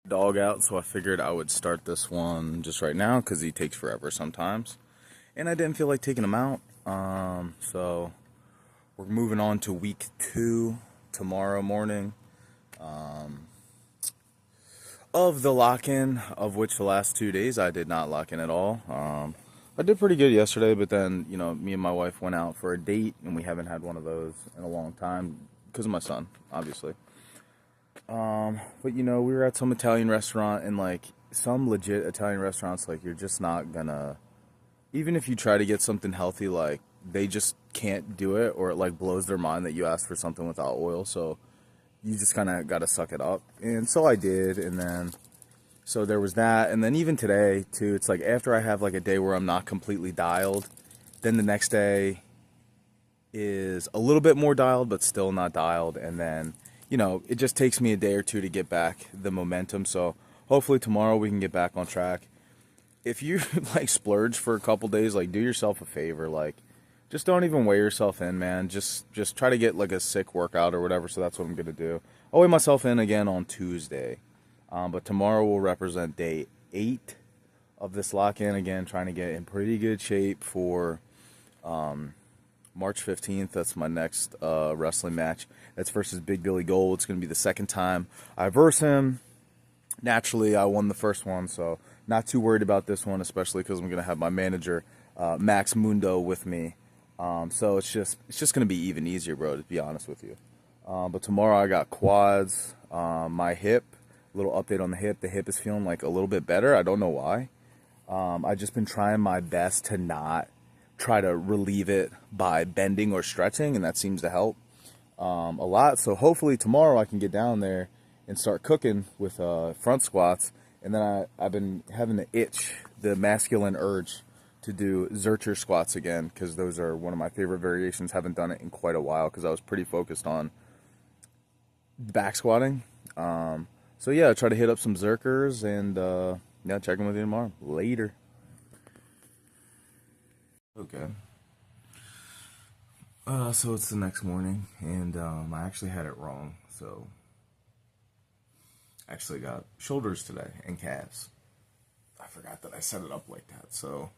Dog out, so I figured I would start this one just right now because he takes forever sometimes. And I didn't feel like taking him out. So we're moving on to week 2 tomorrow morning of the lock-in, of which the last 2 days I did not lock in at all. I did pretty good yesterday, but then, me and my wife went out for a date, and we haven't had one of those in a long time because of my son, obviously. But we were at some Italian restaurant, and like some legit Italian restaurants, like you're just not gonna, even if you try to get something healthy, like they just can't do it, or it like blows their mind that you asked for something without oil. So you just kind of got to suck it up. And so I did. And then, so there was that. And then even today too, it's like after I have like a day where I'm not completely dialed, then the next day is a little bit more dialed, but still not dialed. And then, it just takes me a day or two to get back the momentum. So hopefully tomorrow we can get back on track. If you like splurge for a couple days, like do yourself a favor, like just don't even weigh yourself in, man. Just try to get like a sick workout or whatever. So that's what I'm gonna do. I'll weigh myself in again on Tuesday, but tomorrow will represent day 8 of this lock-in again, trying to get in pretty good shape for March 15th. That's my next wrestling match. That's versus Big Billy Gold. It's going to be the second time I verse him. Naturally, I won the first one, so not too worried about this one, especially because I'm going to have my manager, Max Mundo, with me. So it's just going to be even easier, bro, to be honest with you. But tomorrow I got quads, my hip, a little update on the hip. The hip is feeling like a little bit better. I don't know why. I've just been trying my best to not try to relieve it by bending or stretching, and that seems to help a lot. So hopefully tomorrow I can get down there and start cooking with front squats. And then I've been having the itch, the masculine urge to do Zercher squats again, because those are one of my favorite variations. Haven't done it in quite a while because I was pretty focused on back squatting. So yeah, try to hit up some Zerkers, and yeah, check in with you tomorrow. Later. Okay. So it's the next morning, and I actually had it wrong. So I actually got shoulders today and calves. I forgot that I set it up like that. So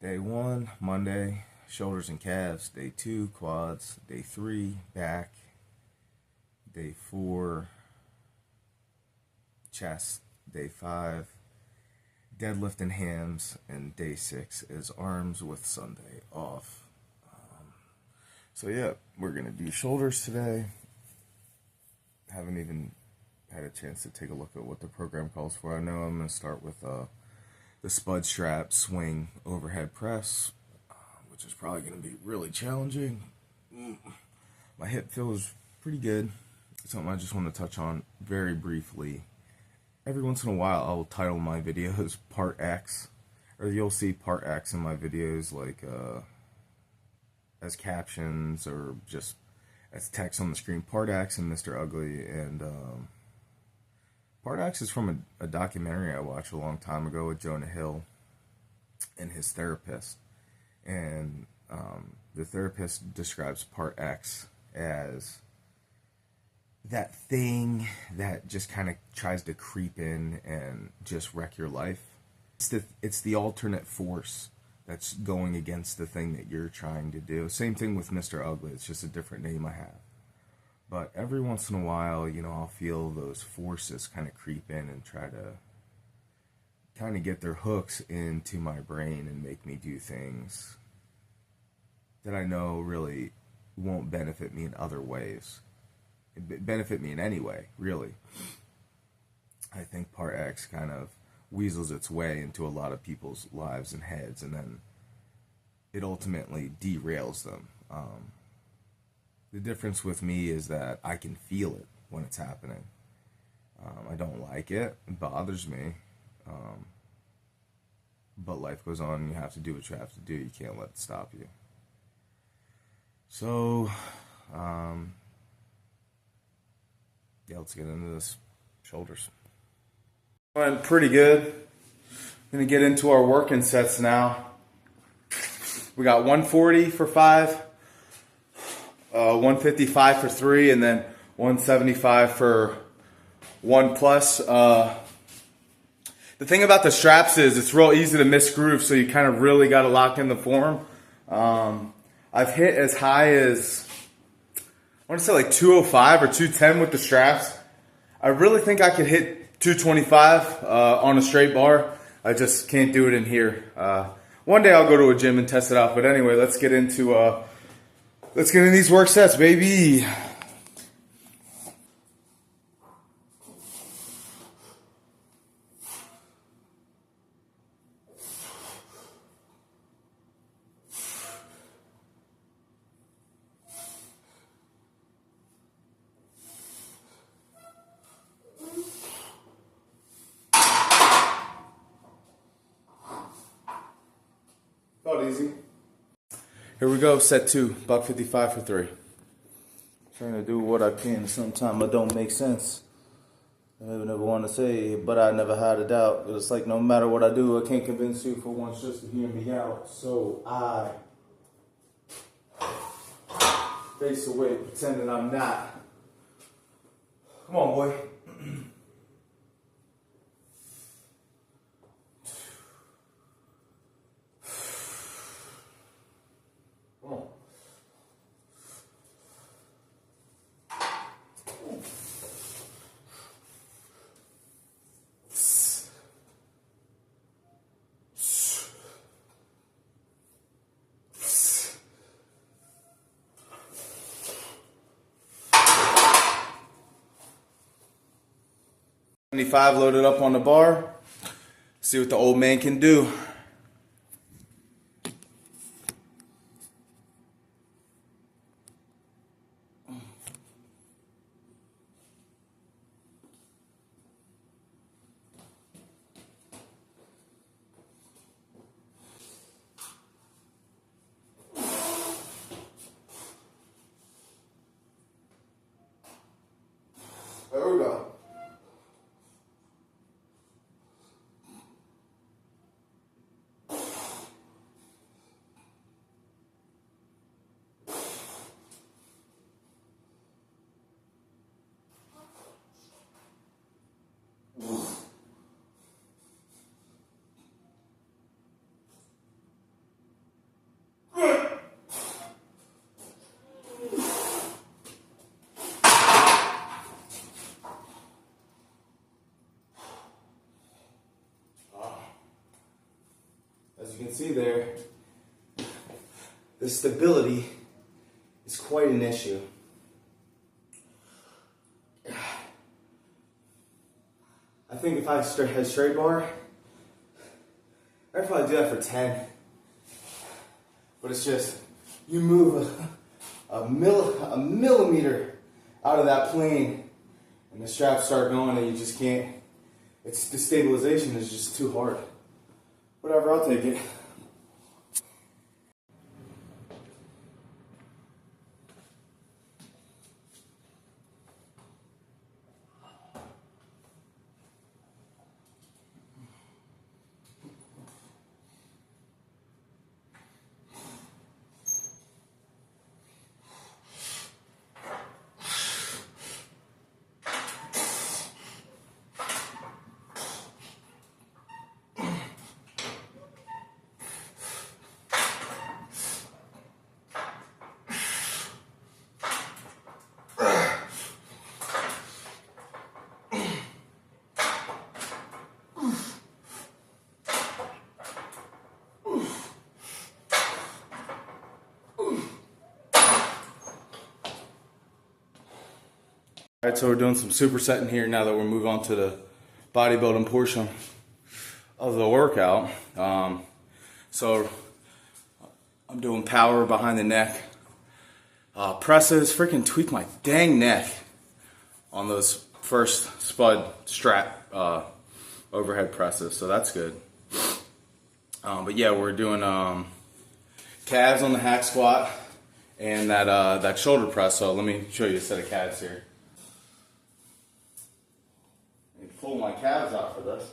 day 1, Monday, shoulders and calves. Day 2, quads. Day 3, back. Day 4, chest. Day 5, deadlift and hams. And day 6 is arms with Sunday off. So yeah, we're going to do shoulders today. Haven't even had a chance to take a look at what the program calls for. I know I'm going to start with the spud strap swing overhead press, which is probably going to be really challenging. My hip feels pretty good. Something I just want to touch on very briefly. Every once in a while, I'll title my videos Part X, or you'll see Part X in my videos, like as captions or just as text on the screen. Part X and Mr. Ugly. And Part X is from a documentary I watched a long time ago with Jonah Hill and his therapist. And the therapist describes Part X as that thing that just kind of tries to creep in and just wreck your life. It's the alternate force that's going against the thing that you're trying to do. Same thing with Mr. Ugly. It's just a different name I have. But every once in a while, I'll feel those forces kind of creep in and try to kind of get their hooks into my brain and make me do things that I know really won't benefit me in other ways. Benefit me in any way, really. I think Part X kind of weasels its way into a lot of people's lives and heads, and then it ultimately derails them. The difference with me is that I can feel it when it's happening. I don't like it. It bothers me. But life goes on, and you have to do what you have to do. You can't let it stop you. So, yeah, let's get into this shoulders. Went pretty good. I'm going to get into our working sets now. We got 140 for 5, 155 for 3, and then 175 for 1 Plus. The thing about the straps is it's real easy to misgroove, so you kind of really got to lock in the form. I've hit as high as, I want to say like 205 or 210 with the straps. I really think I could hit 225 on a straight bar. I just can't do it in here. One day I'll go to a gym and test it out. But anyway, let's get into these work sets, baby. Felt easy. Here we go, set 2, $155 for 3. Trying to do what I can. Sometimes it don't make sense. I never want to say, but I never had a doubt. It's like no matter what I do, I can't convince you for once just to hear me out. So I face away, pretending I'm not. Come on, boy. Come on. $75 loaded up on the bar. See what the old man can do. There we go. As you can see there, the stability is quite an issue. I think if I had straight bar, I'd probably do that for 10. But it's just, you move a millimeter out of that plane and the straps start going and you just can't, the stabilization is just too hard. Whatever, I'll take it. All right, so we're doing some supersetting here now that we're moving on to the bodybuilding portion of the workout. So I'm doing power behind the neck. Presses, freaking tweak my dang neck on those first spud strap overhead presses, so that's good. But yeah, we're doing calves on the hack squat and that shoulder press. So let me show you a set of calves here. Pull my calves out for this.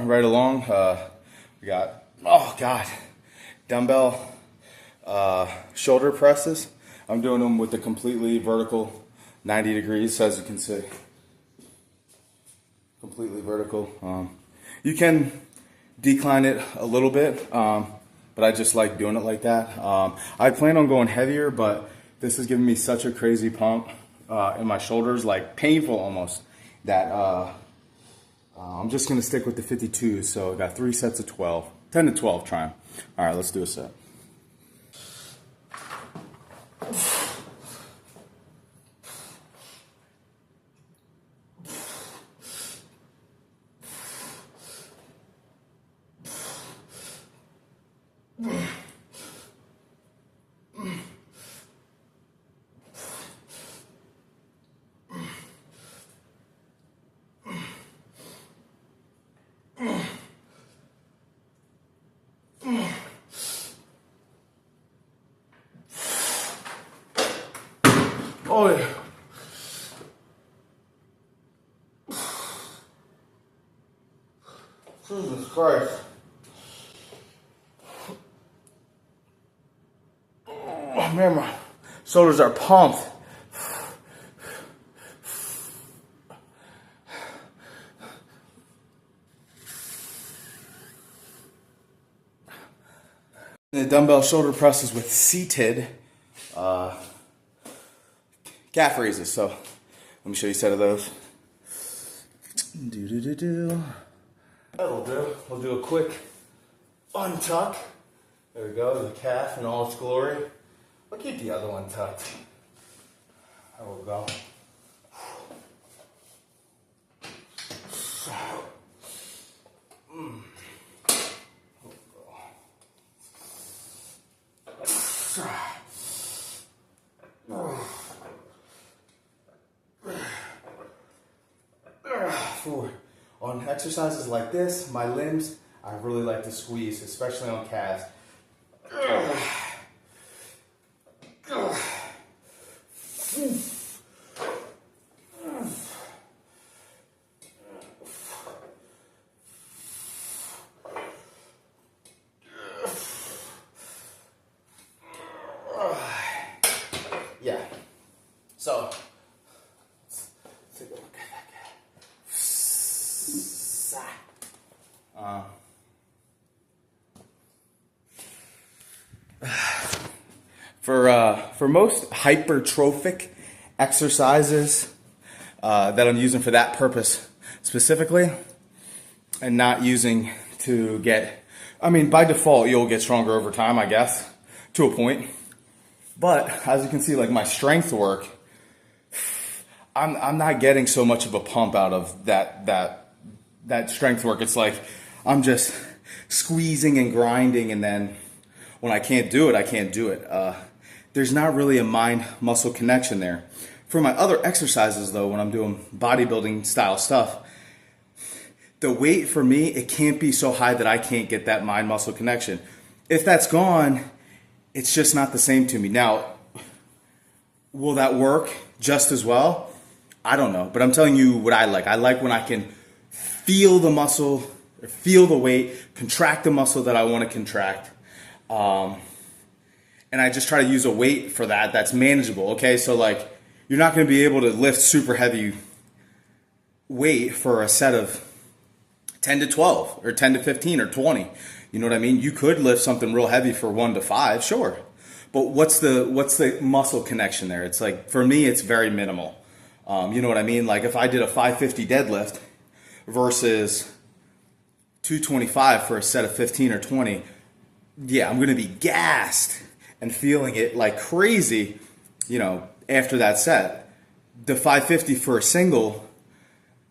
right along. We got, oh God, dumbbell shoulder presses. I'm doing them with the completely vertical 90 degrees, so as you can see, completely vertical. You can decline it a little bit, but I just like doing it like that. I plan on going heavier, but this is giving me such a crazy pump in my shoulders, like painful almost, that I'm just gonna stick with the 52. So I got 3 sets of 12, 10 to 12 trying. All right, let's do a set. Oh yeah. Jesus Christ. Oh man, my shoulders are pumped. The dumbbell shoulder presses with seated calf raises. So let me show you a set of those. That'll do. We'll do a quick untuck. There we go, the calf in all its glory. I'll keep the other one tucked. There we go. On exercises like this, my limbs, I really like to squeeze, especially on calves. Yeah. So, let's take a look at that guy. For most hypertrophic exercises that I'm using for that purpose specifically, and not using to get, I mean, by default you'll get stronger over time, I guess, to a point. But as you can see, like my strength work, I'm not getting so much of a pump out of that strength work. It's like I'm just squeezing and grinding, and then when I can't do it, I can't do it. There's not really a mind-muscle connection there. For my other exercises though, when I'm doing bodybuilding style stuff, the weight for me, it can't be so high that I can't get that mind-muscle connection. If that's gone, it's just not the same to me. Now, will that work just as well? I don't know, but I'm telling you what I like. I like when I can feel the muscle, or feel the weight, contract the muscle that I want to contract. And I just try to use a weight for that that's manageable, okay? So like, you're not gonna be able to lift super heavy weight for a set of 10 to 12, or 10 to 15, or 20. You know what I mean? You could lift something real heavy for 1 to 5, sure. But what's the muscle connection there? It's like, for me, it's very minimal. You know what I mean? Like if I did a 550 deadlift versus 225 for a set of 15 or 20, yeah, I'm gonna be gassed and feeling it like crazy, you know, after that set. The 550 for a single,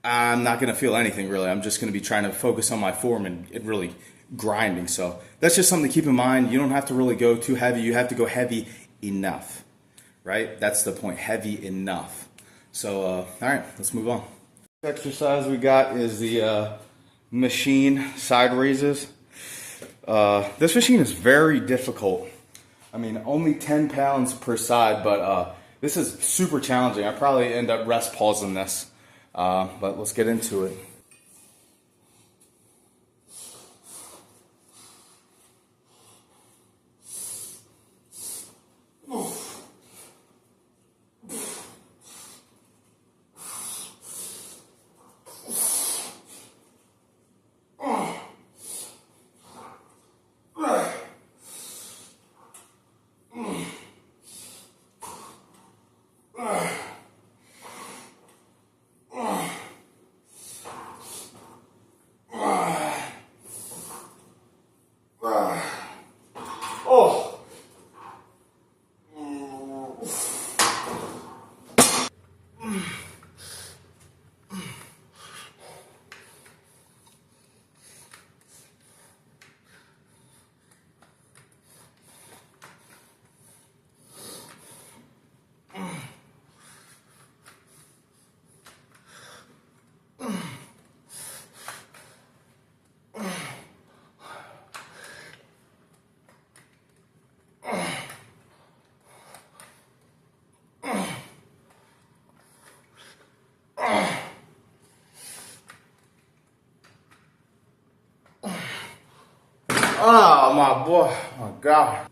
I'm not gonna feel anything really. I'm just gonna be trying to focus on my form and really grinding. So that's just something to keep in mind. You don't have to really go too heavy. You have to go heavy enough, right? That's the point, heavy enough. So, all right, let's move on. Next exercise we got is the machine side raises. This machine is very difficult. I mean, only 10 pounds per side, but this is super challenging. I probably end up rest pausing this, but let's get into it. Oh, my boy. Oh, my God.